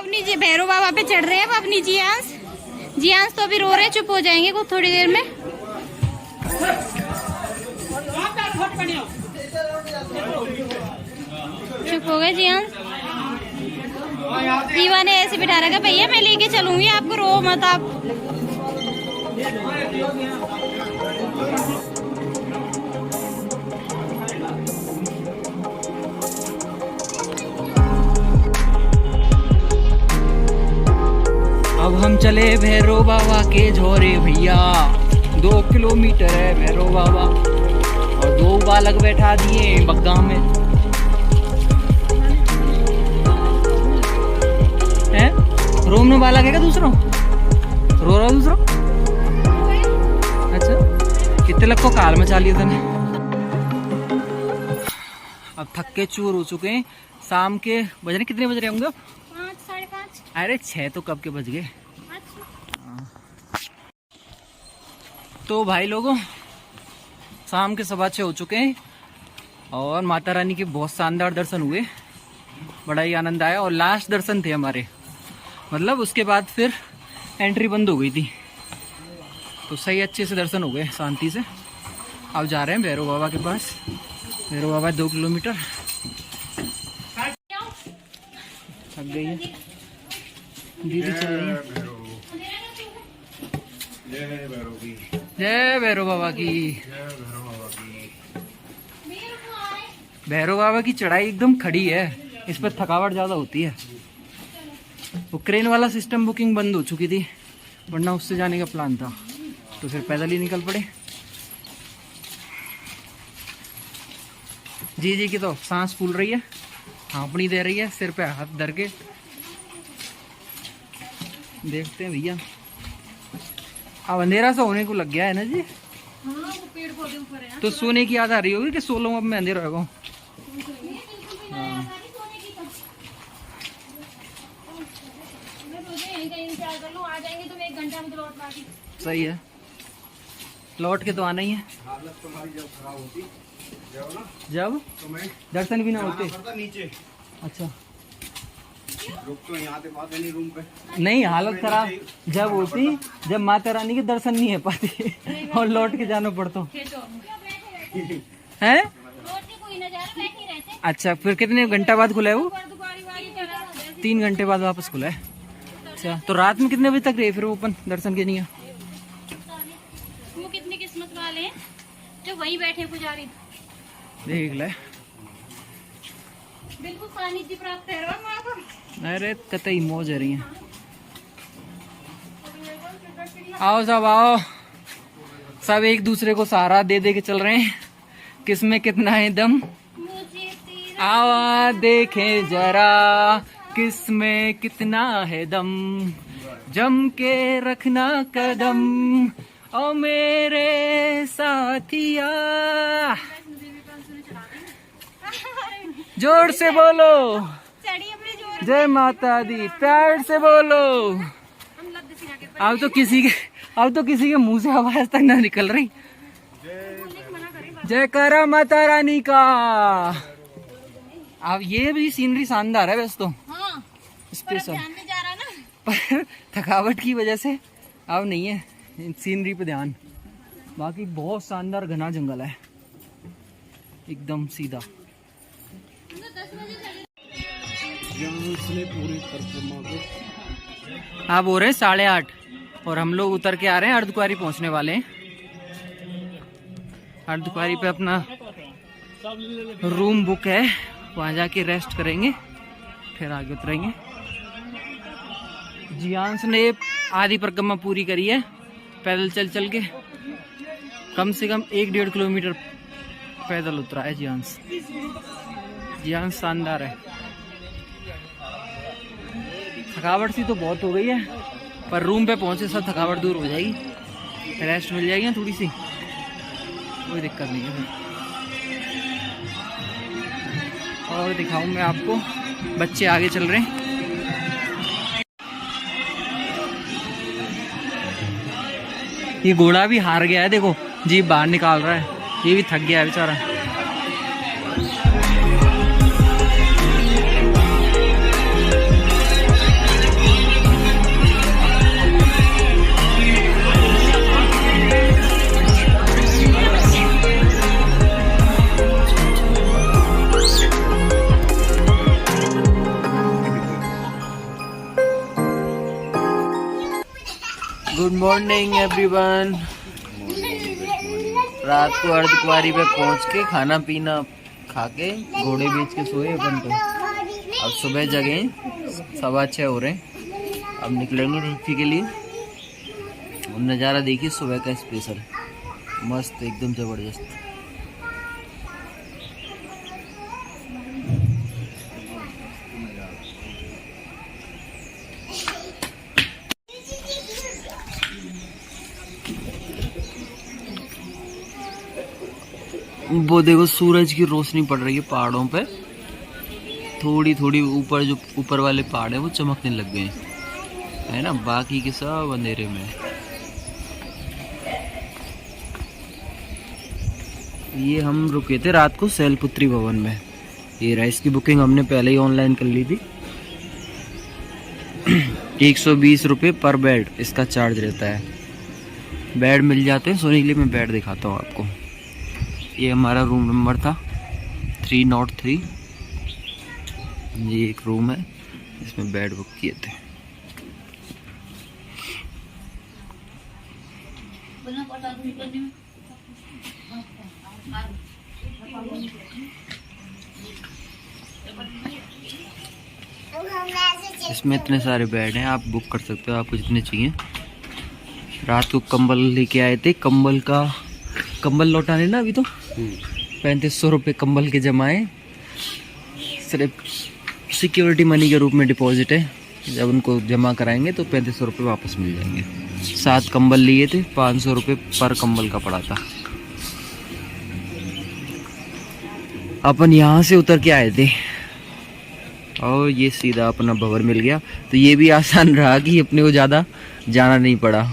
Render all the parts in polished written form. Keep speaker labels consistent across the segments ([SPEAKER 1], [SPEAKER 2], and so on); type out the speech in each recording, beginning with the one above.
[SPEAKER 1] अपनी भैरव बाबा पे चढ़ रहे हैं अब अपनी जियांस तो अभी रो रहे, चुप हो जाएंगे कुछ थोड़ी देर में। चुप हो गए जियांस। ईवा ने ऐसे बिठा रखा, भैया मैं लेके चलूंगी आपको, रो मत आप।
[SPEAKER 2] अब हम चले भैरव बाबा के झोरे भैया। 2 किलोमीटर है भैरव बाबा और 2 बालक बैठा दिए बग्गा में है। रोम में बालक है क्या दूसरा? रो रहा दूसरा? अच्छा कितने लग को काल मचा लिया तने। अब थक के चूर हो चुके हैं। शाम के बजने कितने बज रहे होंगे?
[SPEAKER 1] 5, 5:30।
[SPEAKER 2] अरे 6 तो कब के बज गए। तो भाई लोगों शाम के 6:15 हो चुके हैं और माता रानी के बहुत शानदार दर्शन हुए, बड़ा ही आनंद आया। और लास्ट दर्शन थे हमारे, मतलब उसके बाद फिर एंट्री बंद हो गई थी, तो सही अच्छे से दर्शन हो गए शांति से। अब जा रहे हैं भैरव बाबा के पास। भैरव बाबा 2 किलोमीटर। थक गई है दीदी, चल रही है। जय भैरव बाबा की। भैरव बाबा की चढ़ाई एकदम खड़ी है, इस पर थकावट ज्यादा होती है। वो क्रेन वाला सिस्टम बुकिंग बंद हो चुकी थी, वरना उससे जाने का प्लान था, तो फिर पैदल ही निकल पड़े। जी की तो सांस फूल रही है, हाँपनी दे रही है, सिर पे हाथ धर के। देखते हैं भैया, अब अंधेरा सा होने को लग गया है ना जी।
[SPEAKER 1] हाँ, वो पेड़ पौधे ऊपर है।
[SPEAKER 2] तो सोने की याद आ रही होगी कि सो लूं अब मैं, अंधेरा होगा। सही है, लौट के तो आना ही है। जब दर्शन भी ना होते नीचे। अच्छा
[SPEAKER 3] तो यहाँ पे बात नहीं रूम पे।
[SPEAKER 2] नहीं, हालत खराब जब होती, जब माता रानी के दर्शन नहीं है पाते और लौट के जाना पड़ता है। अच्छा फिर कितने घंटा बाद खुला है वो? 3 घंटे बाद वापस खुला है। अच्छा तो रात में कितने बजे तक रहे फिर ओपन दर्शन के लिए?
[SPEAKER 1] वो कितने किस्मत वाले हैं जो वहीं बैठे पुजारी।
[SPEAKER 2] देख ले,
[SPEAKER 1] बिल्कुल सानिध्य प्राप्त है।
[SPEAKER 2] अरे कतई मौज रही है। आओ सब आओ, सब एक दूसरे को सहारा दे दे के चल रहे हैं। किसमें कितना है दम, आओ देखें जरा किसमें कितना है दम। जम के रखना कदम ओ मेरे साथिया। जोर से बोलो जय माता दी, प्यार से बोलो। अब तो किसी के मुंह से आवाज तक ना निकल रही। जय करा माता रानी का। अब ये भी सीनरी शानदार है वैसे तो।
[SPEAKER 1] हाँ,
[SPEAKER 2] स्पेशल
[SPEAKER 1] जा रहा ना,
[SPEAKER 2] पर थकावट की वजह से अब नहीं है सीनरी पे ध्यान। बाकी बहुत शानदार घना जंगल है, एकदम सीधा। आप हो रहे 8:30 और हम लोग उतर के आ रहे हैं, अर्धकुआरी पहुंचने वाले हैं। अर्धकुआरी पे अपना रूम बुक है, वहां जाके रेस्ट करेंगे, फिर आगे उतरेंगे। जियांस ने आधी परिक्रमा पूरी करी है पैदल चल चल के, कम से कम 1-1.5 किलोमीटर पैदल उतरा है जियांस। जियांस शानदार है। थकावट सी तो बहुत हो गई है, पर रूम पे पहुंचे सब थकावट दूर हो जाएगी, रेस्ट मिल जाएगी ना थोड़ी सी, कोई दिक्कत नहीं है। और दिखाऊं मैं आपको, बच्चे आगे चल रहे हैं। ये घोड़ा भी हार गया है, देखो जीभ बाहर निकाल रहा है, ये भी थक गया है बेचारा। Good morning everyone. रात को अर्धकुंवारी पे पहुंच के खाना पीना खा के घोड़े बेच के सोए अपन तो। अब सुबह जगे 6:15 हो रहे हैं। अब निकलेंगे रीफी के लिए। और नज़ारा देखिए सुबह का स्पेशल, मस्त एकदम जबरदस्त। वो देखो सूरज की रोशनी पड़ रही है पहाड़ों पे, थोड़ी थोड़ी ऊपर, जो ऊपर वाले पहाड़ है वो चमकने लग गए है ना, बाकी के सब अंधेरे में। ये हम रुके थे रात को शैलपुत्री भवन में। ये रहा, इसकी बुकिंग हमने पहले ही ऑनलाइन कर ली थी। 120 रुपये पर बेड इसका चार्ज रहता है। बेड मिल जाते हैं सोने के लिए। मैं बेड दिखाता हूँ आपको। ये हमारा रूम नंबर था 303। ये एक रूम है, इसमें बेड बुक किए थे। इसमें इतने सारे बेड हैं, आप बुक कर सकते हो आपको जितने चाहिए। रात को कंबल लेके आए थे। कंबल लौटाने ना अभी तो 3500 रुपये कंबल के जमाए। सिर्फ सिक्योरिटी मनी के रूप में डिपॉजिट है। जब उनको जमा कराएंगे तो 3500 रुपये वापस मिल जाएंगे। 7 कंबल लिए थे, 500 रुपये पर कंबल का पड़ा था। अपन यहाँ से उतर के आए थे और ये सीधा अपना भवन मिल गया। तो ये भी आसान रहा कि अपने को ज़्यादा जाना नहीं पड़ा।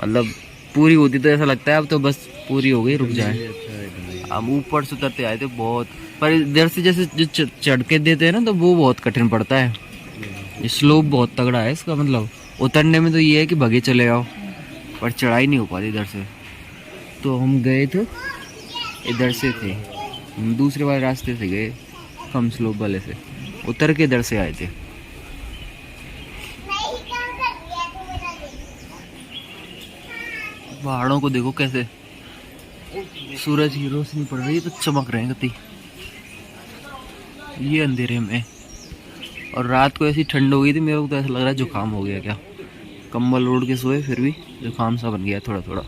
[SPEAKER 2] मतलब पूरी होती तो ऐसा लगता है अब तो बस पूरी हो गई, रुक जाए। हम ऊपर से उतरते आए थे बहुत, पर इधर से जैसे जो चढ़ के देते हैं ना तो वो बहुत कठिन पड़ता है। स्लोप बहुत तगड़ा है इसका। मतलब उतरने में तो ये है कि भगे चले आओ, पर चढ़ाई नहीं हो पाती इधर से। तो हम गए थे इधर से थे, दूसरे वाले रास्ते से गए, कम स्लोप वाले से उतर के इधर से आए थे। पहाड़ों को देखो कैसे सूरज की रोशनी पड़ रही है तो चमक रहे हैं कति ये अंधेरे में। और रात को ऐसी ठंड हो गई थी, मेरे को तो ऐसा लग रहा है जुकाम हो गया क्या। कंबल ओढ़ के सोए फिर भी जुकाम सा बन गया थोड़ा थोड़ा।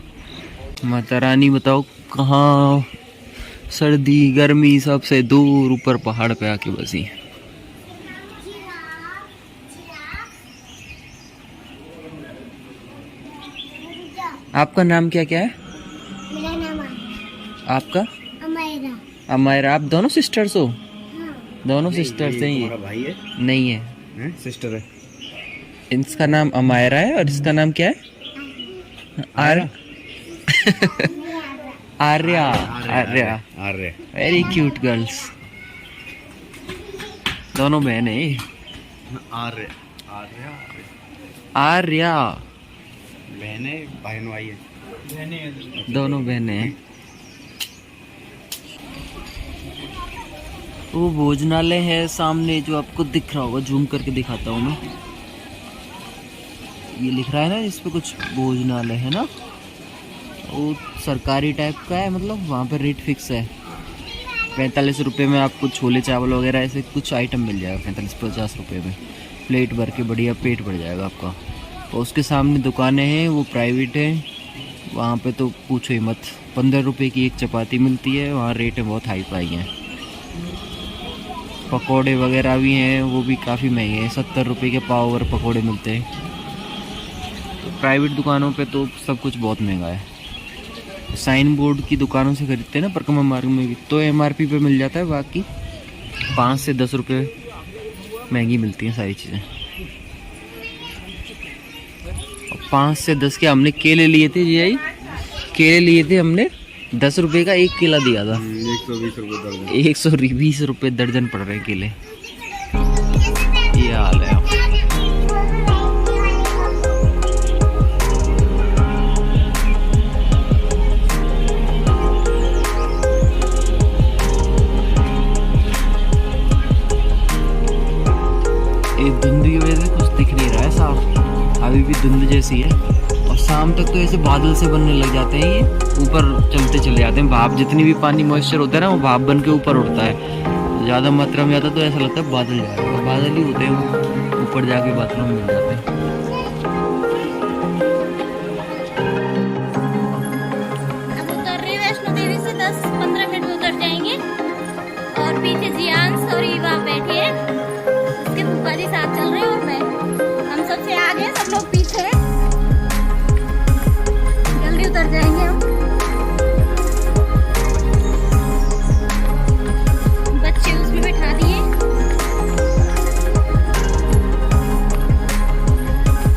[SPEAKER 2] माता रानी बताओ कहाँ सर्दी गर्मी सबसे दूर ऊपर पहाड़ पे आके बसी। आपका नाम क्या क्या है?
[SPEAKER 4] मेरा नाम है।
[SPEAKER 2] आपका?
[SPEAKER 4] अमायरा।
[SPEAKER 2] अमायरा। आप दोनों सिस्टर्स हो?
[SPEAKER 4] हाँ।
[SPEAKER 2] दोनों सिस्टर्स हैं ये?
[SPEAKER 3] भाई है?
[SPEAKER 2] नहीं है,
[SPEAKER 3] सिस्टर है।
[SPEAKER 2] इसका नाम अमायरा है और इसका नाम क्या है? Arya. Arya.
[SPEAKER 3] Arya.
[SPEAKER 2] Very cute girls. दोनों बहन है।
[SPEAKER 3] आर्य। आर्य।
[SPEAKER 2] आर्या।
[SPEAKER 3] बहने बहन भाई है।
[SPEAKER 2] दोनों बहनें हैं। वो भोजनालय है सामने जो आपको दिख रहा होगा, जूम करके दिखाता हूँ मैं। ये लिख रहा है ना इस पे कुछ भोजनालय है ना, वो सरकारी टाइप का है। मतलब वहाँ पर रेट फिक्स है। 45 रुपये में आपको छोले चावल वगैरह ऐसे कुछ आइटम मिल जाएगा। 45-50 रुपये में प्लेट भर के बढ़िया पेट भर जाएगा आपका। और उसके सामने दुकानें हैं, वो प्राइवेट है। वहाँ पे तो पूछो ही मत, 15 रुपये की एक चपाती मिलती है। वहाँ रेट बहुत हाई फाई हैं। पकोड़े वगैरह भी हैं, वो भी काफ़ी महंगे हैं। 70 रुपये के पाव भर पकोड़े मिलते हैं। तो प्राइवेट दुकानों पे तो सब कुछ बहुत महंगा है। साइन बोर्ड की दुकानों से खरीदते हैं ना परिक्रमा मार्ग में भी, तो MRP पे मिल जाता है। बाकी 5 से 10 रुपये महंगी मिलती हैं सारी चीज़ें। 5 से 10 के हमने केले लिए थे जी। आई केले लिए थे हमने, 10 रुपये का एक केला दिया था।
[SPEAKER 3] 120 रुपये दर्जन।
[SPEAKER 2] 120 रुपये दर्जन पड़ रहे हैं केले। ये हाल है। ये धुंध की वजह से कुछ दिख नहीं रहा है साफ। अभी भी धुंध जैसी है, और शाम तक तो ऐसे बादल से बनने लग जाते हैं, ये ऊपर चलते चले जाते हैं। भाप, जितनी भी पानी मॉइस्चर होता है ना, वो भाप बन के ऊपर उड़ता है। ज़्यादा मात्रा में आता तो ऐसा लगता है बादल जा रहे हैं, बादल ही होते हैं, वो ऊपर जाके बाथरूम में मिल जाते हैं।
[SPEAKER 1] अब उतर रहे वैष्णो देवी से 10-15 मिनट में उतर जाएंगे। और पीछे जियांश और ईवा बैठे हैं, उसके फूफा जी साथ चल रहे हैं और मैं, हम सबसे आगे, सब लोग पीछे। जल्दी उतर जाएंगे हम। बच्चे उसमें बैठा दिए,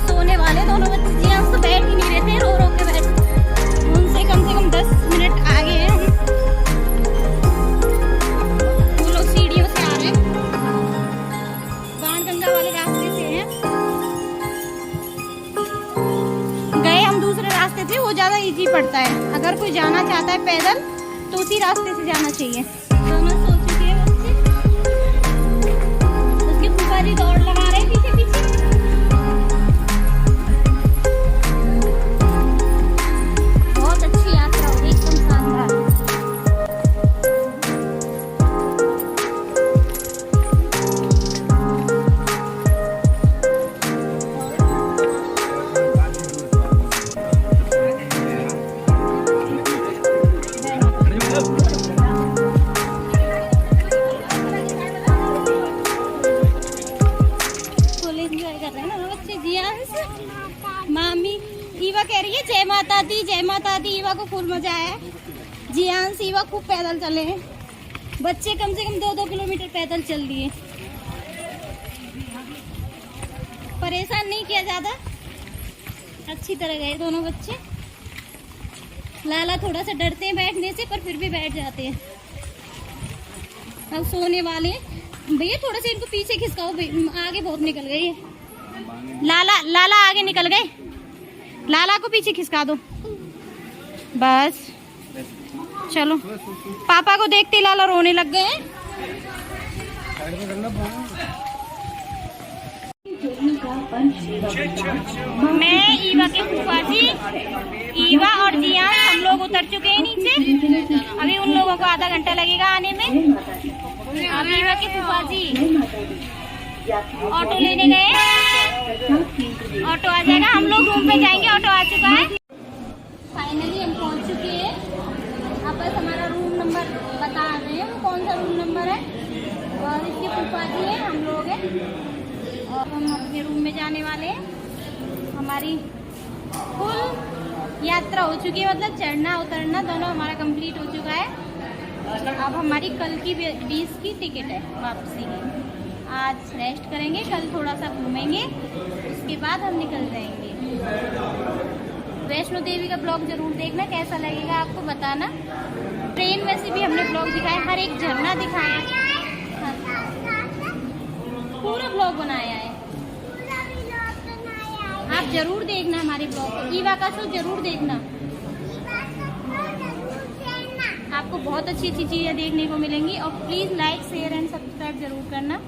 [SPEAKER 1] सोने वाले दोनों बच्चे। जियांश तो बैठ ही नहीं रहे थे, रो रो के बैठ, उनसे कम से कम 10 मिनट आगे हैं हम। वो लोग सीढ़ियों से आ रहे हैं, बाणगंगा वाले रास्ते से हैं। गए हम दूसरे रास्ते से, वो ज्यादा इजी पड़ता है। अगर कोई जाना चाहता है पैदल तो उसी रास्ते से जाना चाहिए। दोनों सो चुके हैं बच्चे, उसके फूफा जी दौड़ लगा रहे हैं पीछे पीछे। बहुत अच्छी यात्रा हो गई, एकदम शानदार। फुल एंजॉय कर रहे हैं ना बच्चे। जियांश, मामी, ईवा कह रही है जय माता दी, जय माता दी। ईवा को फुल मजा आया। जियांश, ईवा खूब पैदल चले हैं। बच्चे कम से कम 2-2 किलोमीटर पैदल चल दिए। परेशान नहीं किया ज्यादा, अच्छी तरह गए दोनों बच्चे। लाला थोड़ा सा डरते हैं बैठने से, पर फिर भी बैठ जाते हैं। अब सोने वाले भैया, थोड़ा सा इनको पीछे खिसकाओ, आगे बहुत निकल गए ये। लाला आगे निकल गए, लाला को पीछे खिसका दो बस। चलो, पापा को देखते ही लाला रोने लग गए हैं। मैं, ईवा के फूफा जी, ईवा और जियांश, हम लोग उतर चुके हैं नीचे। अभी उन लोगों को आधा घंटा लगेगा आने में। अब ईवा के फूफा जी ऑटो लेने गए, ऑटो आ जाएगा, हम लोग रूम पे जाएंगे। ऑटो आ चुका है। फाइनली हम पहुंच चुके हैं। अब बस हमारा रूम नंबर बता रहे हैं, वो कौन सा रूम नंबर है। और इसके फूफा जी हैं, हम लोग हैं, और हम अपने रूम में जाने वाले हैं। हमारी फुल यात्रा हो चुकी है, मतलब चढ़ना उतरना दोनों हमारा कंप्लीट हो चुका है। अब हमारी कल की 20 की टिकट है वापसी की। आज रेस्ट करेंगे, कल थोड़ा सा घूमेंगे, उसके बाद हम निकल जाएंगे। वैष्णो देवी का ब्लॉग जरूर देखना, कैसा लगेगा आपको बताना। ट्रेन में से भी हमने ब्लॉग दिखाया, हर एक झरना दिखाया, पूरा ब्लॉग बनाया है। आप जरूर देखना हमारे ब्लॉग को, ईवा का शो जरूर देखना। आपको बहुत अच्छी अच्छी चीज़ें देखने को मिलेंगी। और please like, share and subscribe जरूर करना।